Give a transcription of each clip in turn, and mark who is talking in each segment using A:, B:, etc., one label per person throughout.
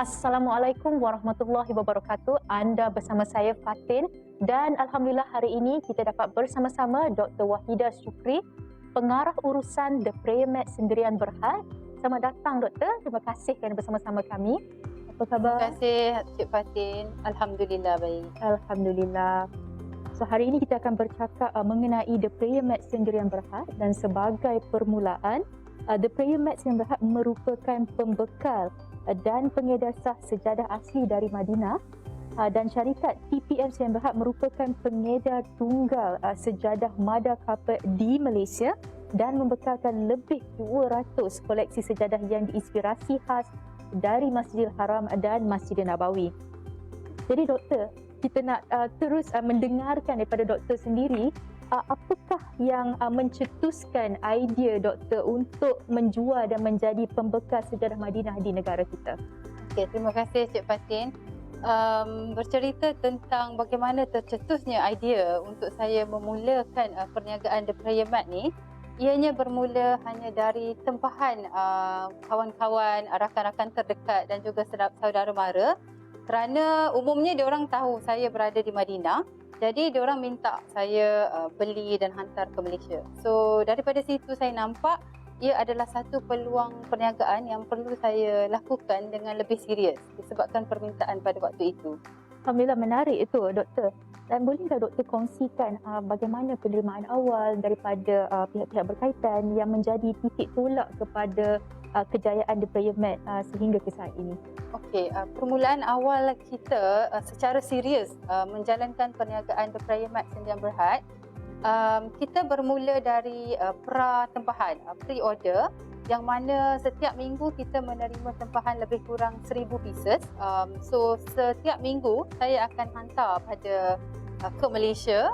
A: Assalamualaikum warahmatullahi wabarakatuh. Anda bersama saya Fatin dan Alhamdulillah hari ini kita dapat bersama-sama Dr. Wahidah Syukri, pengarah urusan The Prayer Mat Sendirian Berhad. Selamat datang Doktor, terima kasih kerana bersama-sama kami. Apa khabar?
B: Terima kasih Cik Fatin. Alhamdulillah baik.
A: Alhamdulillah. So hari ini kita akan bercakap mengenai The Prayer Mat Sendirian Berhad dan sebagai permulaan, The Prayer Mat Sendirian Berhad merupakan pembekal dan pengedar sah sejadah asli dari Madinah, dan syarikat TPM Sdn Berhad merupakan pengedar tunggal sejadah Mada Carpet di Malaysia dan membekalkan lebih 200 koleksi sejadah yang diinspirasi khas dari Masjidil Haram dan Masjidil Nabawi. Jadi Doktor, kita nak terus mendengarkan daripada Doktor sendiri, apakah yang mencetuskan idea Doktor untuk menjual dan menjadi pembekal sejarah Madinah di negara kita?
B: Okey, terima kasih Cik Fatin. Bercerita tentang bagaimana tercetusnya idea untuk saya memulakan perniagaan The Prayer Mat ni, ianya bermula hanya dari tempahan kawan-kawan, rakan-rakan terdekat dan juga saudara mara, kerana umumnya diorang tahu saya berada di Madinah. Jadi diorang minta saya beli dan hantar ke Malaysia. So daripada situ saya nampak ia adalah satu peluang perniagaan yang perlu saya lakukan dengan lebih serius disebabkan permintaan pada waktu itu.
A: Alhamdulillah, menarik itu Doktor. Dan bolehkah Doktor kongsikan bagaimana penerimaan awal daripada pihak-pihak berkaitan yang menjadi titik tolak kepada kejayaan The Prayer Mat sehingga ke saat ini?
B: Okey, permulaan awal kita secara serius menjalankan perniagaan The Prayer Mat Sdn Berhad, kita bermula dari pra-tempahan, pre-order, yang mana setiap minggu kita menerima tempahan lebih kurang 1,000 pieces. So setiap minggu saya akan hantar ke Malaysia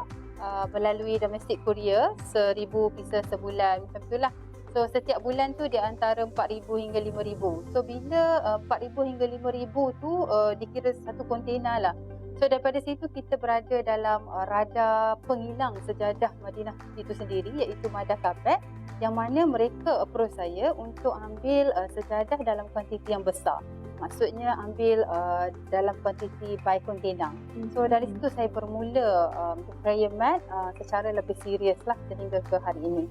B: melalui domestic courier 1,000 pieces sebulan, macam itulah. So setiap bulan tu dia antara 4,000 hingga 5,000. So bila 4,000 hingga 5,000 tu dikira satu kontainer lah. So daripada situ kita berada dalam radar penghilang sejadah Madinah itu sendiri, iaitu Mada Carpet, yang mana mereka approach saya untuk ambil sejadah dalam kuantiti yang besar. Maksudnya ambil dalam kuantiti by container. So dari situ saya bermula The Prayer Mat secara lebih serius lah sehingga ke hari ini.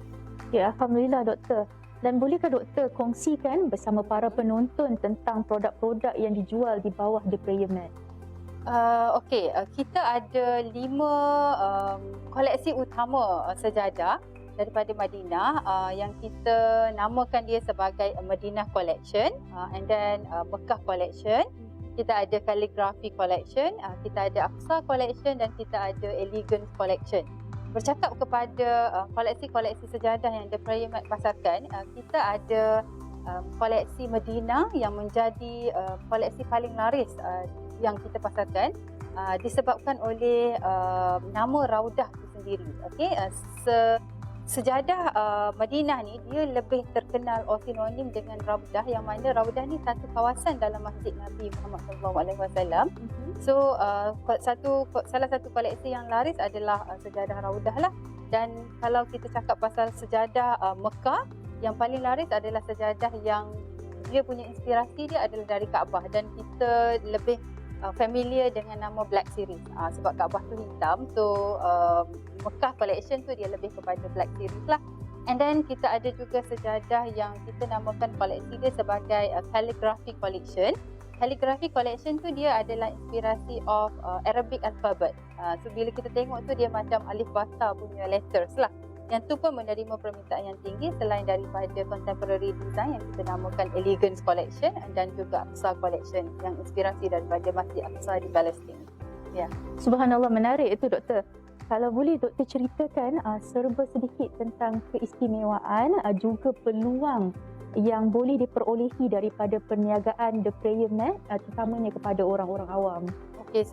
A: Ya, Alhamdulillah Doktor. Dan bolehkah Doktor kongsikan bersama para penonton tentang produk-produk yang dijual di bawah The Prayer Mat?
B: Okey, kita ada 5 koleksi utama sejadah daripada Madinah yang kita namakan dia sebagai Madinah Collection, and then Mekah Collection. Kita ada Calligraphy Collection, kita ada Aqsa Collection dan kita ada Elegance Collection. Bercakap kepada koleksi-koleksi sejadah yang The Prayer Mat pasarkan, kita ada koleksi Madinah yang menjadi koleksi paling laris yang kita pasarkan, disebabkan oleh nama Raudah itu sendiri. Okey, sejadah Madinah ni dia lebih terkenal atau sinonim dengan Raudah, yang mana Raudah ni satu kawasan dalam Masjid Nabi Muhammad SAW. So salah satu koleksi yang laris adalah sejadah Raudah lah. Dan kalau kita cakap pasal sejadah Mekah, yang paling laris adalah sejadah yang dia punya inspirasi dia adalah dari Kaabah, dan kita lebih familiar dengan nama Black Series sebab Kaabah tu hitam. So Mekah Collection tu dia lebih kepada Black Series lah. And then kita ada juga sejadah yang kita namakan koleksi dia sebagai Calligraphy Collection. Calligraphy Collection tu dia adalah inspirasi of Arabic alphabet. So bila kita tengok tu dia macam alif bata punya letters lah. Yang tu pun menerima permintaan yang tinggi selain daripada contemporary design yang kita namakan Elegance Collection dan juga Aqsa Collection yang inspirasi daripada Masjid Aqsa di Palestin. Ya.
A: Subhanallah, menarik itu Doktor. Kalau boleh Doktor ceritakan serba sedikit tentang keistimewaan juga peluang yang boleh diperolehi daripada perniagaan The Prayer Mat, terutamanya kepada orang-orang awam.
B: Okey,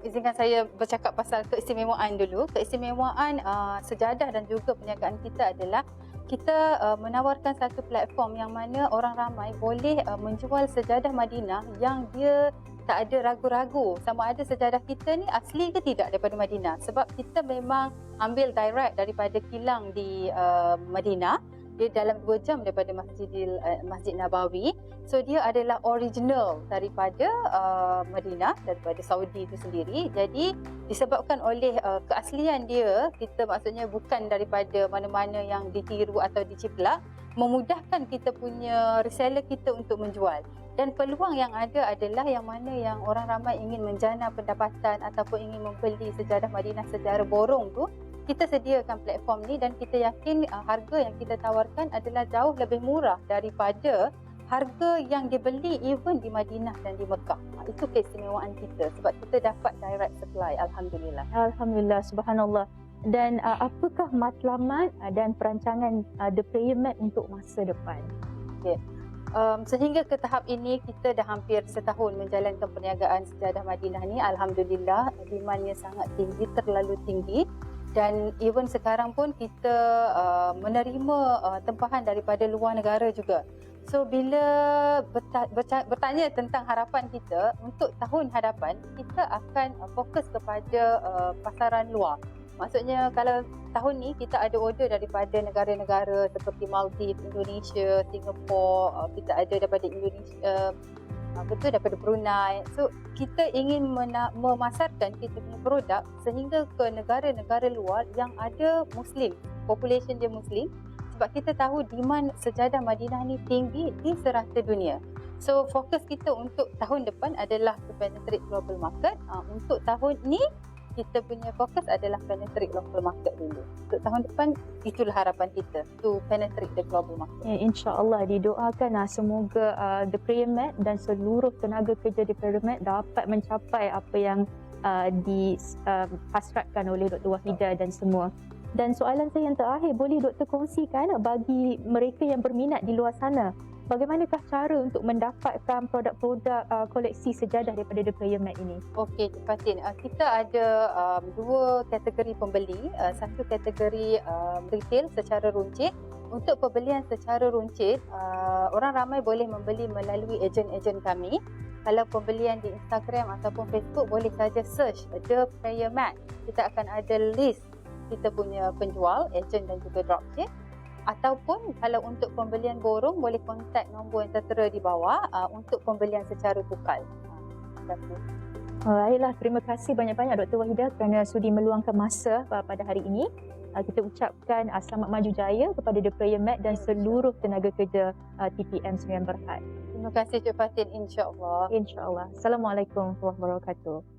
B: izinkan saya bercakap pasal keistimewaan dulu. Keistimewaan sejadah dan juga perniagaan kita adalah kita menawarkan satu platform yang mana orang ramai boleh menjual sejadah Madinah yang dia tak ada ragu-ragu sama ada sejadah kita ni asli ke tidak daripada Madinah. Sebab kita memang ambil direct daripada kilang di Madinah dia dalam 2 jam daripada Masjid Nabawi. So dia adalah original daripada Madinah, daripada Saudi itu sendiri. Jadi disebabkan oleh keaslian dia, kita maksudnya bukan daripada mana-mana yang ditiru atau diciplak, memudahkan kita punya reseller kita untuk menjual. Dan peluang yang ada adalah yang mana yang orang ramai ingin menjana pendapatan ataupun ingin membeli sejadah Madinah secara borong tu, kita sediakan platform ni dan kita yakin harga yang kita tawarkan adalah jauh lebih murah daripada harga yang dibeli even di Madinah dan di Mekah. Itu keistimewaan kita sebab kita dapat direct supply, alhamdulillah.
A: Alhamdulillah, subhanallah. Dan apakah matlamat dan perancangan The Prayer Mat untuk masa depan?
B: Okay. Sehingga ke tahap ini kita dah hampir setahun menjalankan perniagaan sejadah Madinah ni. Alhamdulillah, demandnya sangat tinggi, terlalu tinggi. Dan even sekarang pun kita menerima tempahan daripada luar negara juga. So bila bertanya tentang harapan kita untuk tahun hadapan, kita akan fokus kepada pasaran luar. Maksudnya kalau tahun ni kita ada order daripada negara-negara seperti Maldives, Indonesia, Singapura, kita ada daripada Indonesia, daripada Brunei. So kita ingin memasarkan kita punya produk sehingga ke negara-negara luar yang ada Muslim, population dia Muslim. Sebab kita tahu demand sejadah Madinah ni tinggi di serata dunia. So fokus kita untuk tahun depan adalah to penetrate global market. Untuk tahun ni kita punya fokus adalah penetrate local market dulu. Untuk tahun depan, itulah harapan kita, to penetrate the global market.
A: Ya, InsyaAllah didoakan semoga The Prayer Mat dan seluruh tenaga kerja The Prayer Mat dapat mencapai apa yang dihasratkan oleh Dr. Wahidah dan semua. Dan soalan saya yang terakhir, boleh Doktor kongsikan bagi mereka yang berminat di luar sana, bagaimanakah cara untuk mendapatkan produk-produk koleksi sejadah daripada The Prayer Mat ini?
B: Okey, Fatin. Kita ada 2 kategori pembeli. Satu kategori retail secara runcit. Untuk pembelian secara runcit, orang ramai boleh membeli melalui ejen-ejen kami. Kalau pembelian di Instagram ataupun Facebook, boleh saja search The Prayer Mat. Kita akan ada list kita punya penjual, ejen dan juga dropship. Ataupun kalau untuk pembelian borong, boleh kontak nombor yang tertera di bawah untuk pembelian secara tukar.
A: Baiklah, terima kasih banyak-banyak Dr. Wahidah kerana sudi meluangkan masa pada hari ini. Kita ucapkan selamat maju jaya kepada The Prayer Mat dan seluruh tenaga kerja TPM Sdn Bhd.
B: Terima kasih Cik Fatin, insya-Allah.
A: InsyaAllah. Assalamualaikum warahmatullahi wabarakatuh.